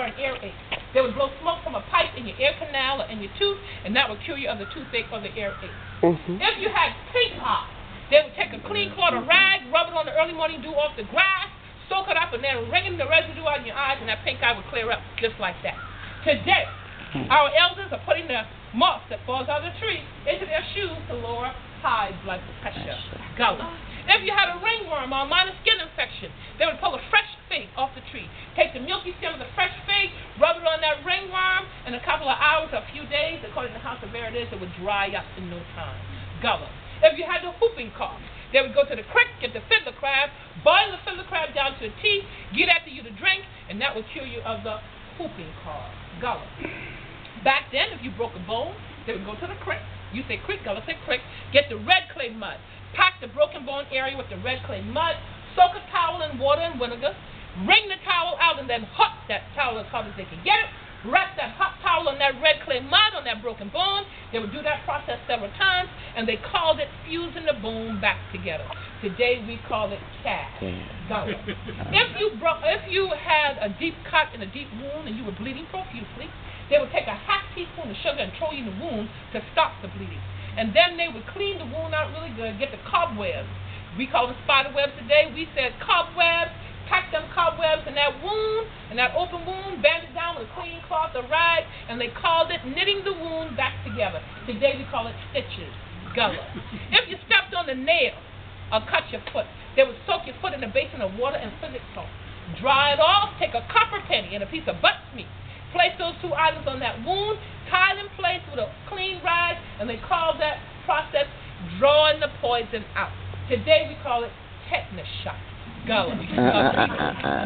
or an earache. They would blow smoke from a pipe in your ear canal or in your tooth, and that would cure you of the toothache or the earache. If you had pink eye, they would take a clean cloth or rag, rub it on the early morning dew off the grass, soak it up, and then wring the residue out of your eyes, and that pink eye would clear up just like that. Today, our elders are putting the moss that falls out of the tree into their shoes to lower high blood pressure. Gullah. If you had a ringworm or a minor skin infection, they would pull a fresh fig off the tree, take the milky stem of the fresh fig, rub it on that ringworm, in a couple of hours or a few days, according to how severe it is, it would dry up in no time. Gullah. If you had the whooping cough, they would go to the creek, get the fiddler crab, boil the fiddler crab down to a tea, get that to you to drink, and that would cure you of the whooping cough. Gullah. Back then, if you broke a bone, they would go to the creek. You say creek, Gullah say creek. Get the red clay mud. Pack the broken bone area with the red clay mud. Soak a towel in water and vinegar. Wring the towel out and then hot that towel as hot as they can get it. Wrap that hot towel on that red clay mud on that broken bone. They would do that process several times, and they called it fusing the bone back together. Today we call it cast. Gullah. If you had a deep cut and a deep wound and you were bleeding profusely, they would take a half teaspoon of sugar and throw you in the wound to stop the bleeding. And then they would clean the wound out really good, get the cobwebs. We call them spider webs today. We said cobwebs. Pack them cobwebs in that wound, in that open wound, band it down with a clean cloth or rag, and they called it knitting the wound back together. Today we call it stitches. Gullah. If you stepped on the nail or cut your foot, they would soak your foot in a basin of water and physic salt. Dry it off, take a copper penny and a piece of butt meat. Place those two items on that wound, tie it in place with a clean rag, and they call that process drawing the poison out. Today we call it tetanus shot. Gullah.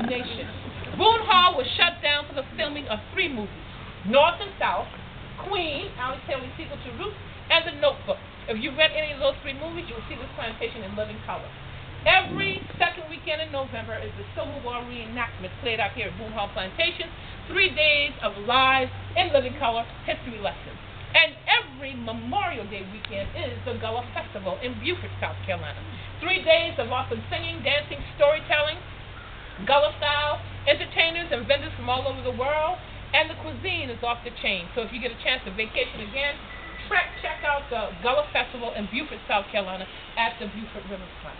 Nation. Boone Hall was shut down for the filming of 3 movies, North and South, Queen, Ali Taylor's Sequel to Roots, and The Notebook. If you read any of those 3 movies, you will see this plantation in living color. Every second weekend in November is the Civil War reenactment played out here at Boone Hall Plantation. 3 days of live, in living color, history lessons. And every Memorial Day weekend is the Gullah Festival in Beaufort, South Carolina. 3 days of awesome singing, dancing, storytelling, Gullah style, entertainers and vendors from all over the world, and the cuisine is off the chain. So if you get a chance to vacation again, check out the Gullah Festival in Beaufort, South Carolina at the Beaufort Riverfront.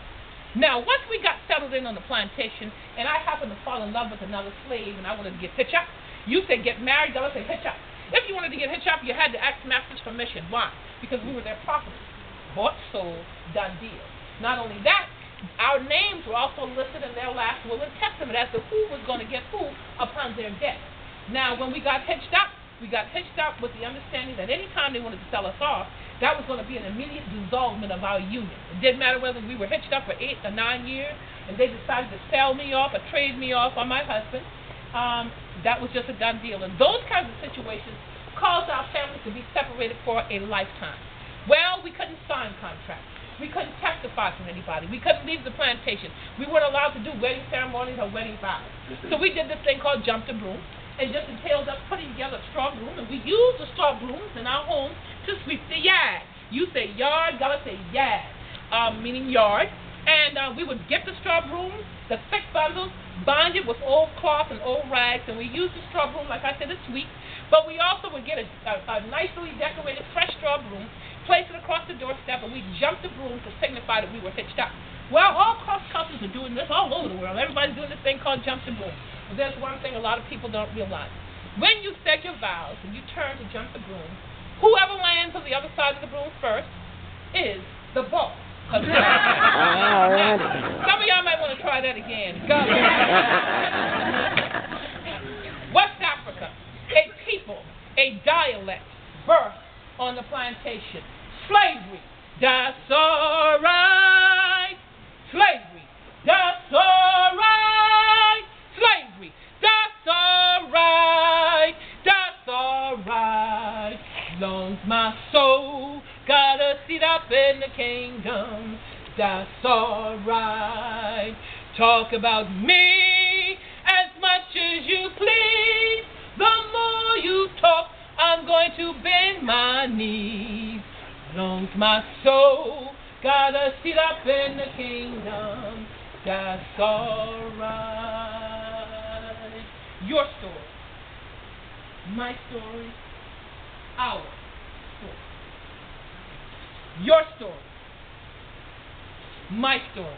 Now, once we got settled in on the plantation, and I happened to fall in love with another slave, and I wanted to get hitched up, you say get married, Gullah say hitch up. If you wanted to get hitched up, you had to ask master's permission. Why? Because we were their property. Bought, sold, done deal. Not only that, our names were also listed in their last will and testament as to who was going to get who upon their death. Now, when we got hitched up with the understanding that any time they wanted to sell us off, that was going to be an immediate dissolvement of our union. It didn't matter whether we were hitched up for 8 or 9 years, and they decided to sell me off or trade me off on my husband. That was just a done deal. And those kinds of situations caused our families to be separated for a lifetime. Well, we couldn't sign contracts. We couldn't testify from anybody. We couldn't leave the plantation. We weren't allowed to do wedding ceremonies or wedding vows. So we did this thing called jump the broom. And just entails us putting together a straw broom. And we used the straw brooms in our homes to sweep the yard. You say yard, Gullah say yard, meaning yard. And we would get the straw brooms, the thick bundles, bind it with old cloth and old rags, and we used the straw broom, like I said, to sweep. But we also would get a nicely decorated fresh straw broom, place it across the doorstep, and we jump the broom to signify that we were hitched up. Well, all cross countries are doing this all over the world. Everybody's doing this thing called jump the broom. But there's one thing a lot of people don't realize. When you said your vows and you turn to jump the broom, whoever lands on the other side of the broom first is the boss. Some of y'all might want to try that again. West Africa, a people, a dialect, birth on the plantation. Slavery, that's all right. Slavery, that's all right. Slavery, that's all right. That's all right. Long's my soul got a seat up in the kingdom. That's all right. Talk about me as much as you please. The more you talk, I'm going to bend my knees. Long's my soul got a seat up in the kingdom. That's all right. Your story. My story, our story. Your story, my story,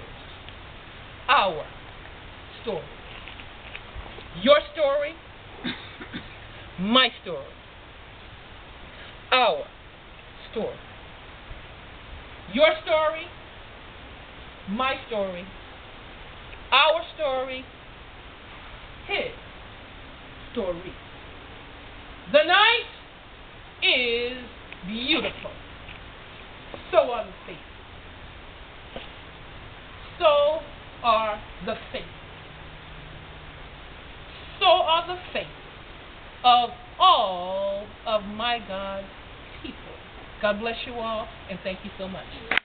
our story. Your story, my story, our story. Your story, my story, our story, his story. The night is beautiful. So are the faces. So are the faces. So are the faces of all of my God's people. God bless you all, and thank you so much.